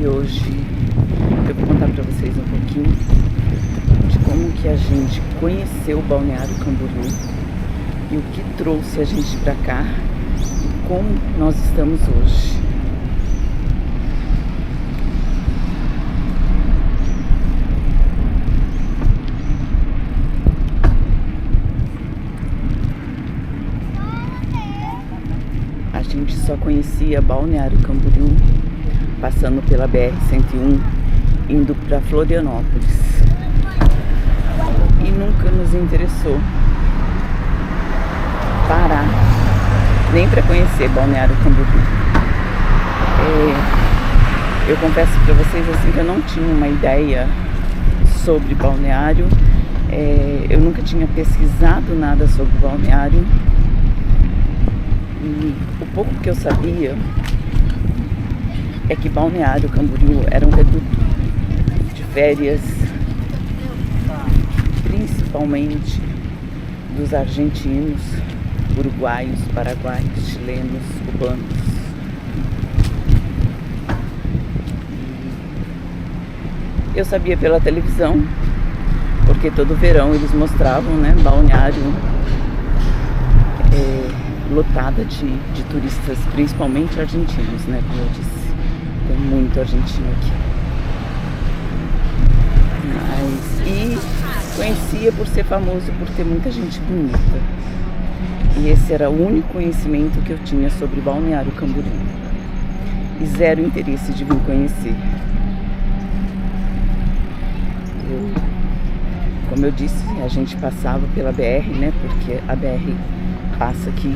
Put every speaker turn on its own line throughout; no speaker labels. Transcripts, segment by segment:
E hoje eu vou contar para vocês um pouquinho de como que a gente conheceu o Balneário Camboriú e o que trouxe a gente para cá e como nós estamos hoje. A gente só conhecia Balneário Camboriú passando pela BR-101, indo para Florianópolis. E nunca nos interessou parar, nem para conhecer Balneário Camboriú. Eu confesso para vocês assim que eu não tinha uma ideia sobre Balneário. Eu nunca tinha pesquisado nada sobre Balneário. E o pouco que eu sabia é que Balneário Camboriú era um reduto de férias, principalmente dos argentinos, uruguaios, paraguaios, chilenos, cubanos. Eu sabia pela televisão, porque todo verão eles mostravam, né, Balneário lotada de turistas, principalmente argentinos, né, como eu disse. Tem muito argentino aqui. E conhecia por ser famoso, por ter muita gente bonita. E esse era o único conhecimento que eu tinha sobre Balneário Camboriú. E zero interesse de vir conhecer. Como eu disse, a gente passava pela BR, né? Porque a BR passa aqui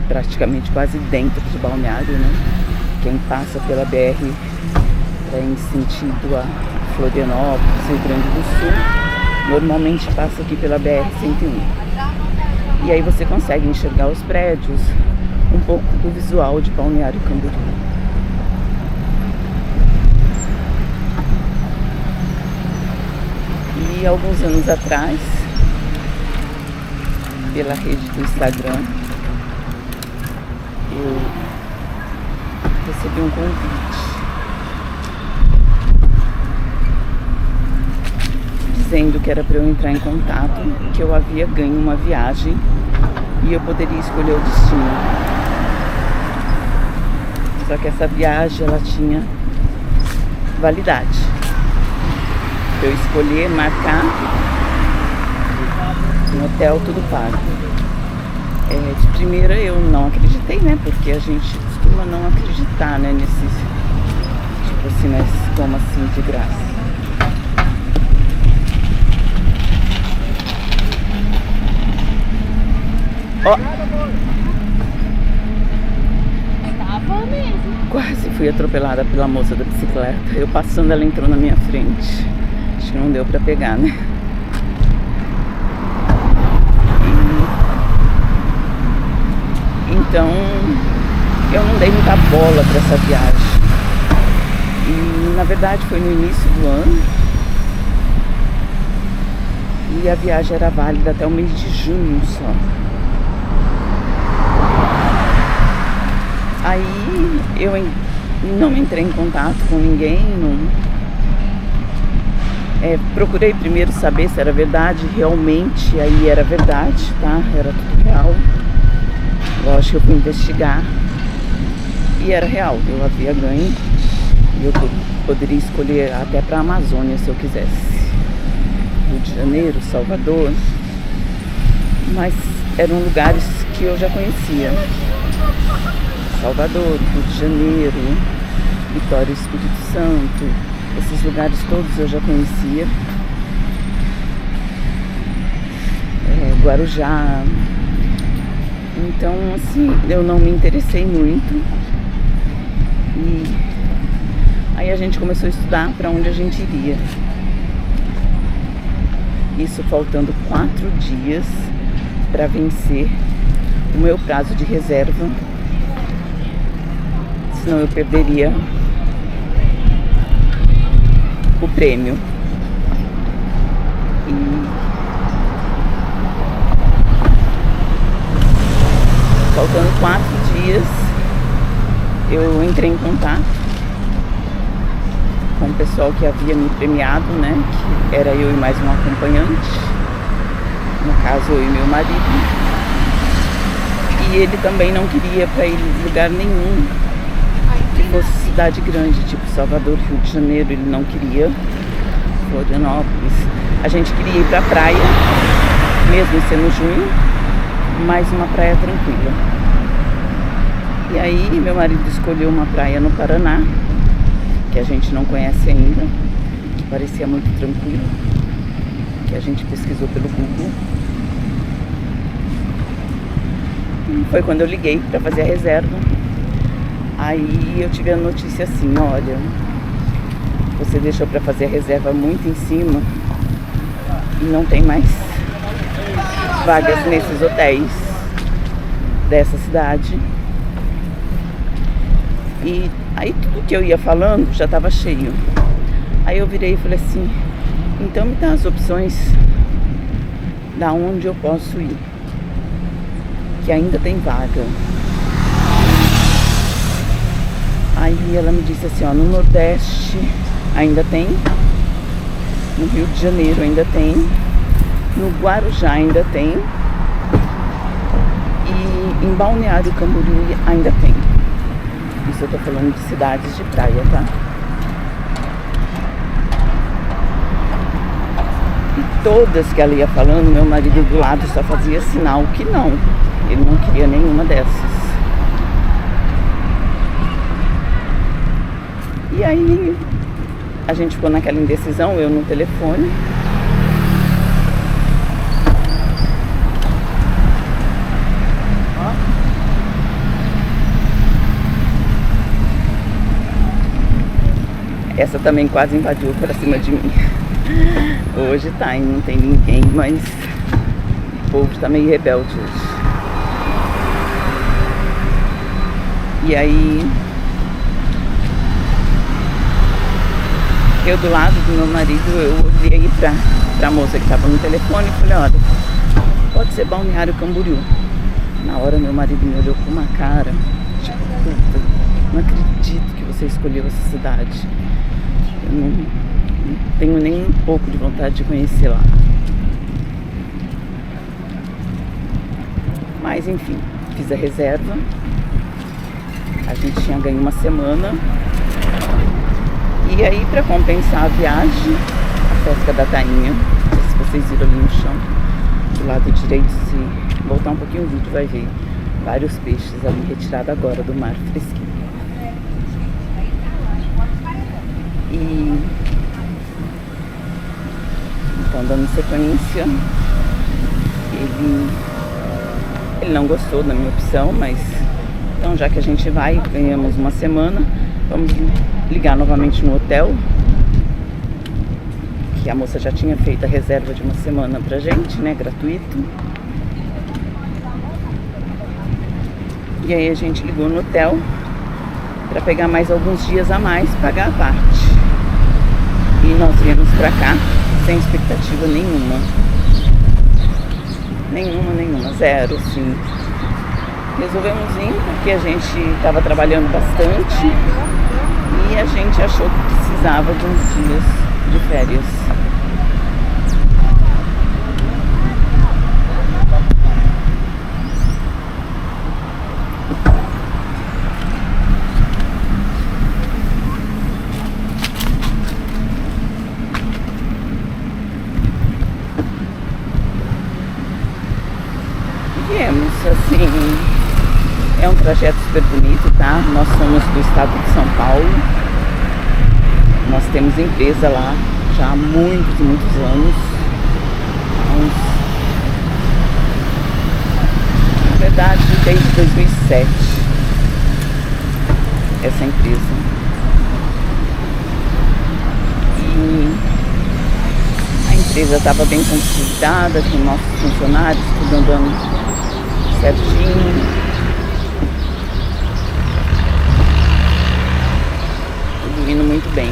praticamente quase dentro de Balneário, né? Quem passa pela BR em sentido a Florianópolis, Rio Grande do Sul, normalmente passa aqui pela BR-101. E aí você consegue enxergar os prédios, um pouco do visual de Balneário Camboriú. E alguns anos atrás, pela rede do Instagram, eu recebi um convite dizendo que era para eu entrar em contato, que eu havia ganho uma viagem e eu poderia escolher o destino. Só que essa viagem ela tinha validade. Eu escolher marcar no hotel tudo pago. De primeira eu não acreditei, né? Porque a gente costuma não acreditar, né? Nesses, tipo assim, né? Como assim, de graça. Ó! Quase fui atropelada pela moça da bicicleta. Eu passando, ela entrou na minha frente. Acho que não deu pra pegar, né? Então, eu não dei muita bola para essa viagem. E, na verdade, foi no início do ano. E a viagem era válida até o mês de junho só. Aí, eu não entrei em contato com ninguém. Procurei primeiro saber se era verdade. Realmente, aí era verdade, tá? Era tudo real. Lógico que eu fui investigar e era real, eu havia ganho e eu poderia escolher até para a Amazônia se eu quisesse. Rio de Janeiro, Salvador, mas eram lugares que eu já conhecia. Salvador, Rio de Janeiro, Vitória, Espírito Santo, esses lugares todos eu já conhecia. Guarujá. Então, assim, eu não me interessei muito. E aí a gente começou a estudar para onde a gente iria. Isso faltando 4 dias para vencer o meu prazo de reserva. Senão eu perderia o prêmio. Faltando 4 dias, eu entrei em contato com o pessoal que havia me premiado, né? Que era eu e mais um acompanhante. No caso, eu e meu marido. E ele também não queria para ir em lugar nenhum que fosse cidade grande, tipo Salvador, Rio de Janeiro. Ele não queria. Florianópolis. A gente queria ir pra praia, mesmo sendo junho, mas uma praia tranquila. E aí meu marido escolheu uma praia no Paraná, que a gente não conhece ainda, que parecia muito tranquilo, que a gente pesquisou pelo Google. E foi quando eu liguei para fazer a reserva. Aí eu tive a notícia assim, olha, você deixou para fazer a reserva muito em cima e não tem mais vagas nesses hotéis dessa cidade. E aí tudo que eu ia falando já estava cheio. Aí eu virei e falei assim, então me dá as opções da onde eu posso ir, que ainda tem vaga. Aí ela me disse assim, ó, no Nordeste ainda tem, no Rio de Janeiro ainda tem, no Guarujá ainda tem e em Balneário Camboriú ainda tem. Isso eu tô falando de cidades de praia, tá? E todas que ela ia falando, meu marido do lado só fazia sinal que não. Ele não queria nenhuma dessas. E aí a gente ficou naquela indecisão, eu no telefone. Essa também quase invadiu pra cima de mim. Hoje tá, e não tem ninguém, mas o povo tá meio rebelde hoje. E aí eu do lado do meu marido, eu olhei pra moça que estava no telefone e falei, olha, pode ser Balneário Camboriú. Na hora meu marido me olhou com uma cara, tipo, puta, não acredito que você escolheu essa cidade. Eu não tenho nem um pouco de vontade de conhecer lá. Mas enfim, fiz a reserva. A gente tinha ganho uma semana. E aí, para compensar a viagem, a pesca da tainha, se vocês viram ali no chão, do lado direito, se voltar um pouquinho o vídeo, vai ver vários peixes ali retirados agora do mar fresquinho. E então, dando sequência, ele não gostou da minha opção, mas então, já que a gente vai, ganhamos uma semana, vamos ligar novamente no hotel, que a moça já tinha feito a reserva de uma semana pra gente, né, gratuito. E aí a gente ligou no hotel pra pegar mais alguns dias a mais, pagar a parte. E nós viemos pra cá sem expectativa nenhuma. Nenhuma, zero, sim. Resolvemos vir porque a gente estava trabalhando bastante e a gente achou que precisava de uns dias de férias. Viemos, assim, é um trajeto super bonito, tá? Nós somos do estado de São Paulo. Nós temos empresa lá já há muitos anos. Na verdade, desde 2007, essa empresa. E a empresa estava bem consolidada, com nossos funcionários, tudo andando certinho. Tudo indo muito bem.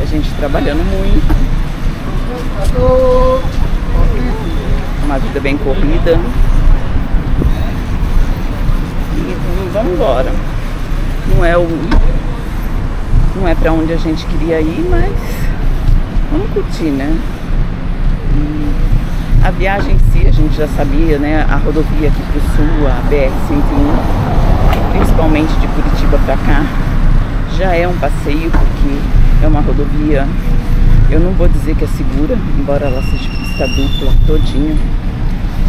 A gente trabalhando muito. uma vida bem corrida. E vamos embora. Não é pra onde a gente queria ir, mas vamos curtir, né? E a viagem em si, a gente já sabia, né? A rodovia aqui pro sul, a BR-101, principalmente de Curitiba pra cá, já é um passeio, porque é uma rodovia, eu não vou dizer que é segura, embora ela seja pista dupla todinha,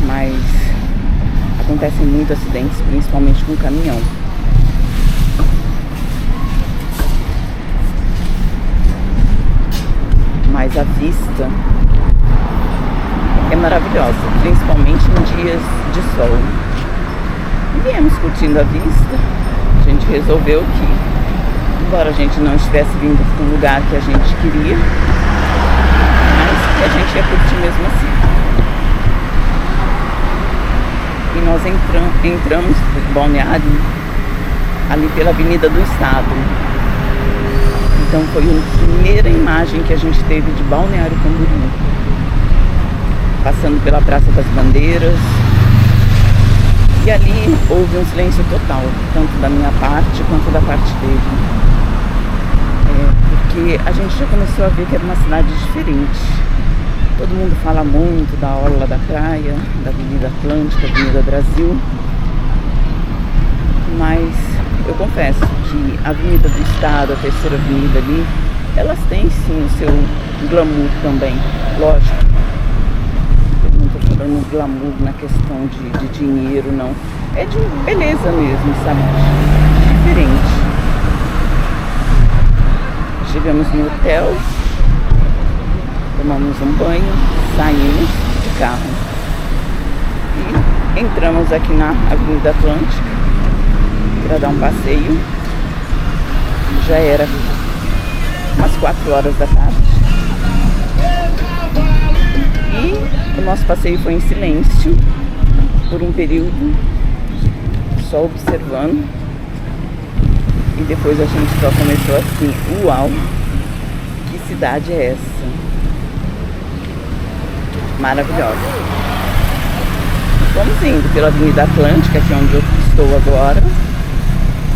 mas acontecem muitos acidentes, principalmente com caminhão. Mas a vista é maravilhosa, principalmente em dias de sol. E viemos curtindo a vista. A gente resolveu que, embora a gente não estivesse vindo para um lugar que a gente queria, mas que a gente ia curtir mesmo assim. E nós entramos no balneário ali pela Avenida do Estado. Então foi a primeira imagem que a gente teve de Balneário Camboriú. Passando pela Praça das Bandeiras. E ali houve um silêncio total, tanto da minha parte quanto da parte dele. Porque a gente já começou a ver que era uma cidade diferente. Todo mundo fala muito da orla da praia, da Avenida Atlântica, Avenida Brasil. Mas eu confesso que a Avenida do Estado, a terceira avenida ali, elas têm sim o seu glamour também, lógico. Eu não estou falando glamour na questão de dinheiro, não. É de beleza mesmo, sabe? Diferente. Chegamos no hotel, tomamos um banho, saímos de carro e entramos aqui na Avenida Atlântica para dar um passeio. Já era umas 4 horas da tarde e o nosso passeio foi em silêncio por um período, só observando. E depois a gente só começou assim: uau, que cidade é essa? Maravilhosa. Fomos indo pela Avenida Atlântica, que é onde eu estou agora.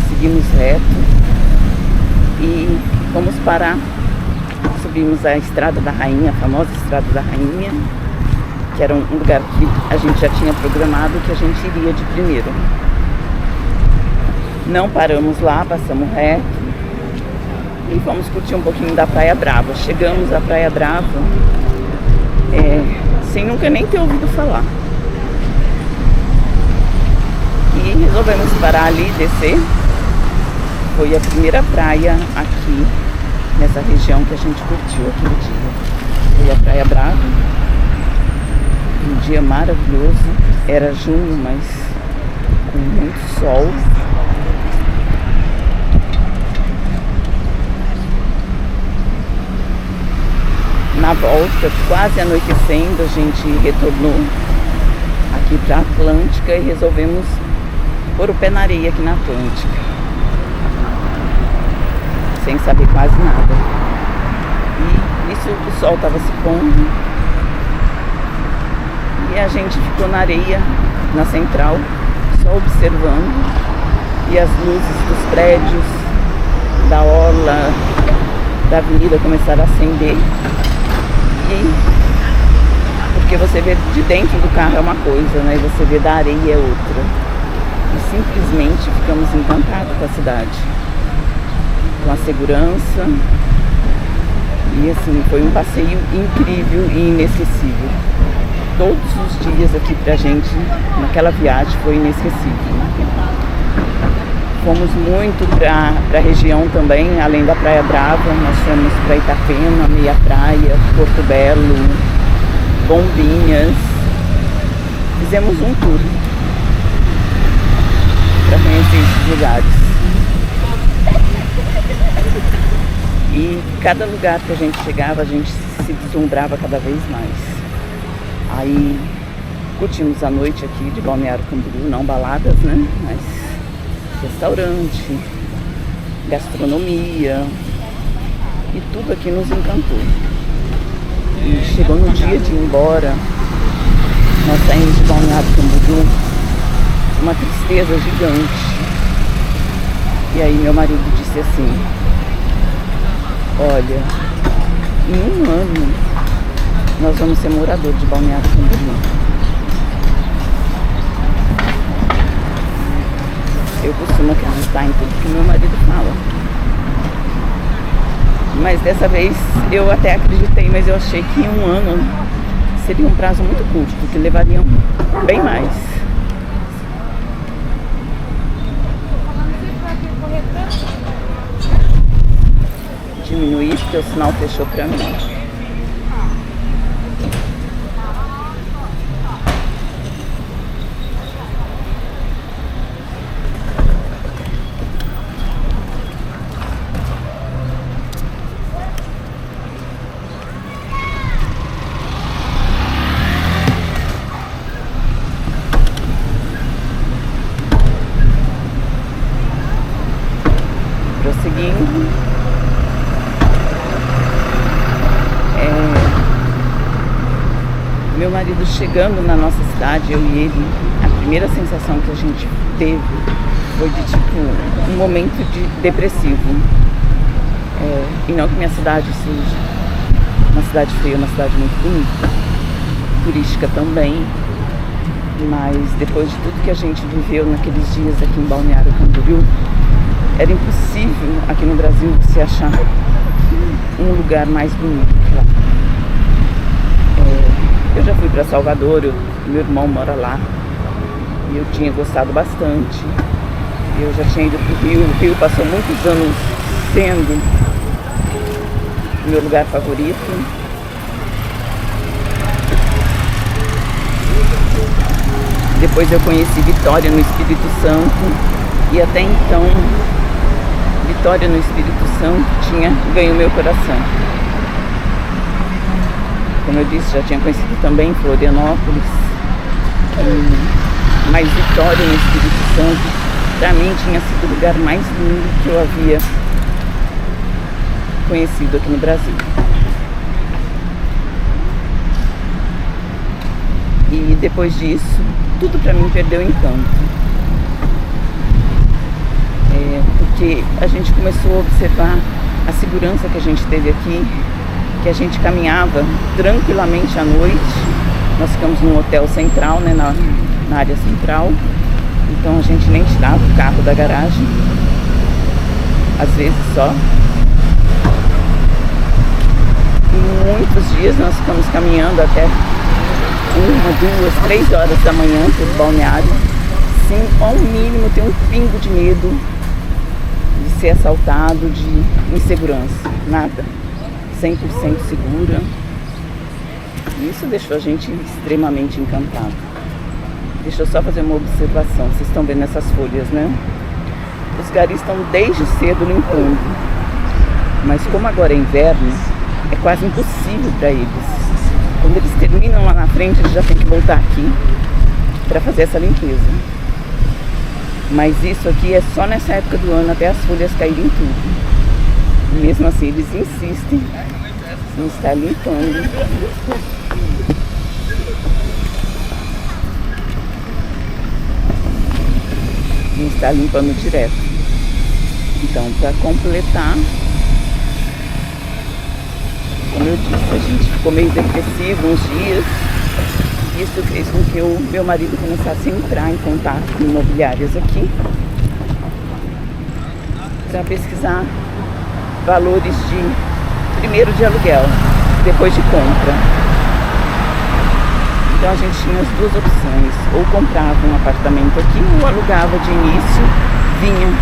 Seguimos reto e fomos parar. Subimos a Estrada da Rainha, a famosa Estrada da Rainha, que era um lugar que a gente já tinha programado que a gente iria de primeiro. Não paramos lá, passamos reto e fomos curtir um pouquinho da Praia Brava. Chegamos à Praia Brava sem nunca nem ter ouvido falar. E resolvemos parar ali, descer. Foi a primeira praia aqui nessa região que a gente curtiu aquele dia. Foi a Praia Brava. Um dia maravilhoso. Era junho, mas com muito sol. Na volta, quase anoitecendo, a gente retornou aqui para a Atlântica e resolvemos pôr o pé na areia aqui na Atlântica, sem saber quase nada. E isso, o sol estava se pondo e a gente ficou na areia, na central, só observando, e as luzes dos prédios, da orla, da avenida começaram a acender. Porque você vê de dentro do carro é uma coisa, né? E você vê da areia é outra. E simplesmente ficamos encantados com a cidade, com a segurança. E assim, foi um passeio incrível e inesquecível. Todos os dias aqui pra gente, naquela viagem, foi inesquecível. Fomos muito para a região também, além da Praia Brava. Nós fomos para Itapema, Meia Praia, Porto Belo, Bombinhas. Fizemos um tour para conhecer esses lugares. E cada lugar que a gente chegava, a gente se deslumbrava cada vez mais. Aí curtimos a noite aqui de Balneário Camboriú, não baladas, né? Mas restaurante, gastronomia, e tudo aqui nos encantou. E chegou no dia de ir embora, Nós saímos de Balneário Camboriú, uma tristeza gigante. E aí meu marido disse assim: olha, em um ano nós vamos ser moradores de Balneário Camboriú. Eu costumo acreditar em tudo que meu marido fala. Mas dessa vez eu até acreditei, mas eu achei que em um ano seria um prazo muito curto, que levariam bem mais. Diminuir porque o sinal fechou pra mim. Prosseguindo. Meu marido chegando na nossa cidade, eu e ele, a primeira sensação que a gente teve foi de tipo um momento de depressivo. E não que minha cidade seja uma cidade feia, uma cidade muito bonita, turística também, mas depois de tudo que a gente viveu naqueles dias aqui em Balneário Camboriú, era impossível aqui no Brasil se achar um lugar mais bonito que lá. Eu já fui para Salvador, meu irmão mora lá, e eu tinha gostado bastante. Eu já tinha ido para o Rio passou muitos anos sendo meu lugar favorito. Depois eu conheci Vitória no Espírito Santo, e até então Vitória no Espírito Santo ganhou meu coração. Como eu disse, já tinha conhecido também Florianópolis, mas Vitória no Espírito Santo, para mim, tinha sido o lugar mais lindo que eu havia conhecido aqui no Brasil. E depois disso, tudo para mim perdeu encanto. Porque a gente começou a observar a segurança que a gente teve aqui, que a gente caminhava tranquilamente à noite. Nós ficamos num hotel central, né, na área central, então a gente nem tirava o carro da garagem, às vezes só. E muitos dias nós ficamos caminhando até 1, 2, 3 horas da manhã pelo balneário, sem ao mínimo ter um pingo de medo de ser assaltado, de insegurança, nada. 100% segura. Isso deixou a gente extremamente encantado. Deixa eu só fazer uma observação. Vocês estão vendo essas folhas, né? Os garis estão desde cedo limpando. Mas como agora é inverno, é quase impossível para eles. Quando eles terminam lá na frente, eles já têm que voltar aqui para fazer essa limpeza. Mas isso aqui é só nessa época do ano, até as folhas caírem tudo. Mesmo assim, eles insistem em estar limpando. Em estar limpando direto. Então, para completar, como eu disse, a gente ficou meio depressivo uns dias. Isso fez com que o meu marido começasse a entrar em contato com imobiliárias aqui para pesquisar valores primeiro de aluguel, depois de compra. Então a gente tinha as duas opções: ou comprava um apartamento aqui, ou alugava de início, vinha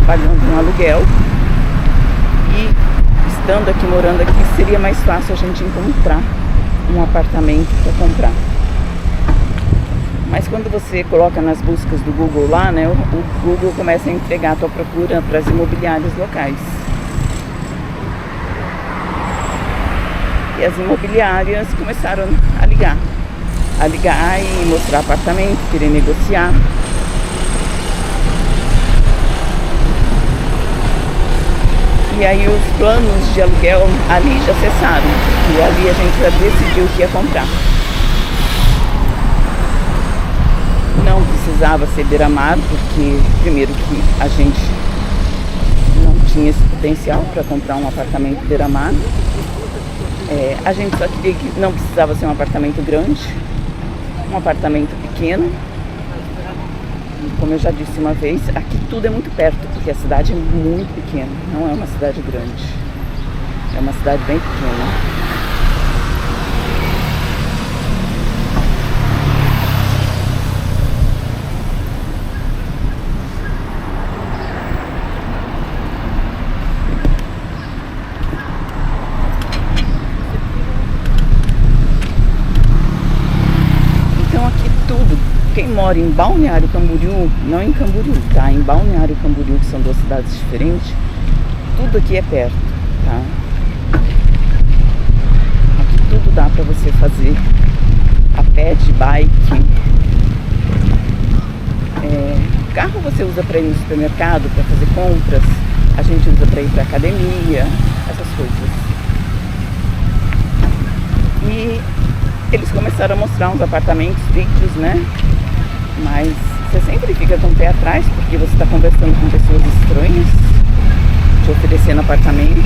pagando um aluguel, e estando aqui, morando aqui, seria mais fácil a gente encontrar um apartamento para comprar. Mas quando você coloca nas buscas do Google lá, né, o Google começa a entregar a tua procura para as imobiliárias locais. E as imobiliárias começaram a ligar e mostrar apartamento, querer negociar. E aí os planos de aluguel ali já cessaram. E ali a gente já decidiu que ia comprar. Não precisava ser beira-mar, porque primeiro que a gente não tinha esse potencial para comprar um apartamento beira-mar. A gente só queria que não precisava ser um apartamento grande, um apartamento pequeno. Como eu já disse uma vez, aqui tudo é muito perto, porque a cidade é muito pequena, não é uma cidade grande, é uma cidade bem pequena. Quem mora em Balneário Camboriú, não em Camboriú, tá? Em Balneário Camboriú, que são duas cidades diferentes, tudo aqui é perto, tá? Aqui tudo dá pra você fazer a pé, de bike. Carro você usa pra ir no supermercado, pra fazer compras. A gente usa pra ir pra academia, essas coisas. E eles começaram a mostrar uns apartamentos, vídeos, né? Mas você sempre fica com o pé atrás, porque você está conversando com pessoas estranhas, te oferecendo apartamentos.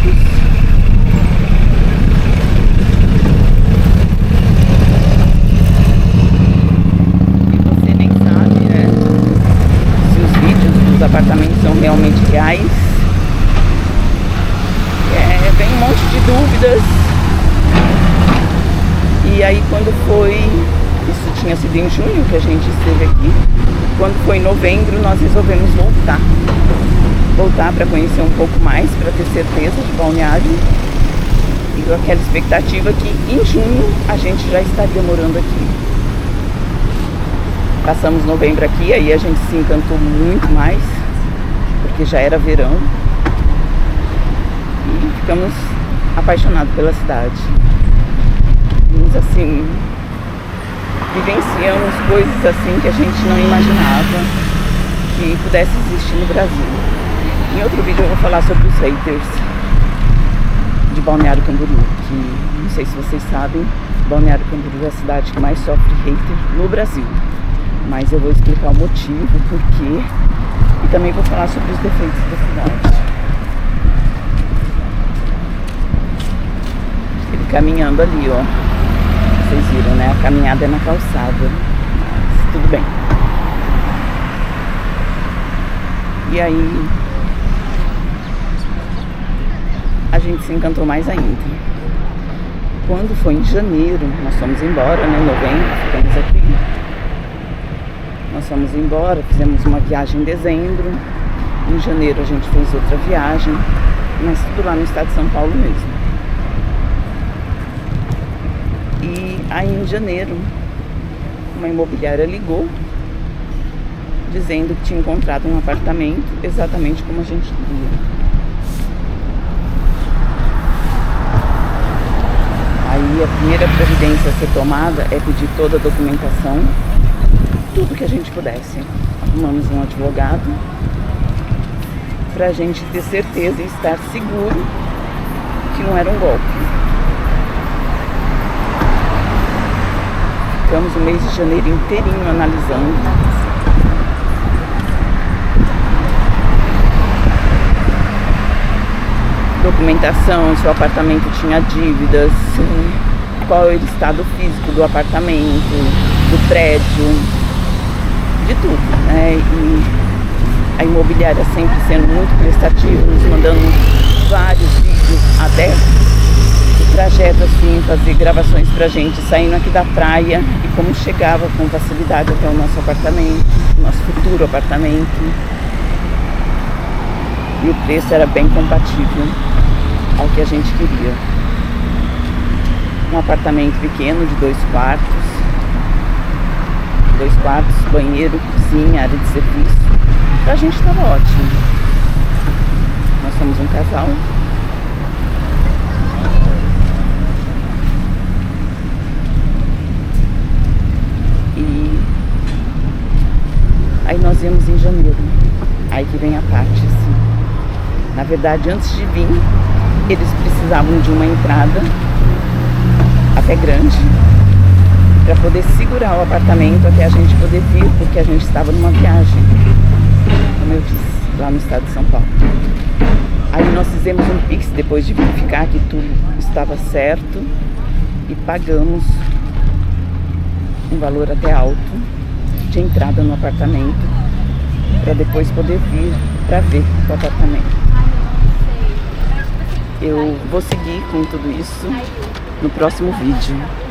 E você nem sabe, né, se os vídeos dos apartamentos são realmente reais. Vem um monte de dúvidas. E aí quando foi... Isso tinha sido em junho que a gente esteve aqui. Quando foi em novembro, nós resolvemos voltar. Voltar para conhecer um pouco mais, para ter certeza de Balneário. E com aquela expectativa que em junho a gente já estaria morando aqui. Passamos novembro aqui, aí a gente se encantou muito mais, porque já era verão. E ficamos apaixonados pela cidade. Vimos assim... Vivenciamos coisas assim que a gente não imaginava que pudesse existir no Brasil. Em outro vídeo eu vou falar sobre os haters de Balneário Camboriú, que não sei se vocês sabem, Balneário Camboriú é a cidade que mais sofre hater no Brasil. Mas eu vou explicar o motivo, o porquê, e também vou falar sobre os defeitos da cidade. Ele caminhando ali, ó. Vocês viram, né? A caminhada é na calçada, mas tudo bem. E aí a gente se encantou mais ainda. Quando foi em janeiro, nós fomos embora, né? Em novembro, ficamos aqui. Nós fomos embora, fizemos uma viagem em dezembro. Em janeiro a gente fez outra viagem, mas tudo lá no estado de São Paulo mesmo. E aí em janeiro, uma imobiliária ligou, dizendo que tinha encontrado um apartamento exatamente como a gente queria. Aí a primeira providência a ser tomada é pedir toda a documentação, tudo que a gente pudesse. Arrumamos um advogado pra gente ter certeza e estar seguro que não era um golpe. Ficamos o mês de janeiro inteirinho analisando. Documentação, se o apartamento tinha dívidas, qual era o estado físico do apartamento, do prédio, de tudo, né? E a imobiliária sempre sendo muito prestativa, nos mandando vários vídeos, até o trajeto assim, fazer gravações pra gente, saindo aqui da praia e como chegava com facilidade até o nosso apartamento, nosso futuro apartamento. E o preço era bem compatível ao que a gente queria. Um apartamento pequeno de 2 quartos, banheiro, cozinha, área de serviço. Pra gente estava ótimo. Nós somos um casal. E aí nós viemos em janeiro. Aí que vem a parte assim. Na verdade, antes de vir, eles precisavam de uma entrada até grande, para poder segurar o apartamento até a gente poder vir, porque a gente estava numa viagem, como eu disse, lá no estado de São Paulo. Aí nós fizemos um Pix depois de verificar que tudo estava certo e pagamos um valor até alto de entrada no apartamento para depois poder vir para ver o apartamento. Eu vou seguir com tudo isso no próximo vídeo.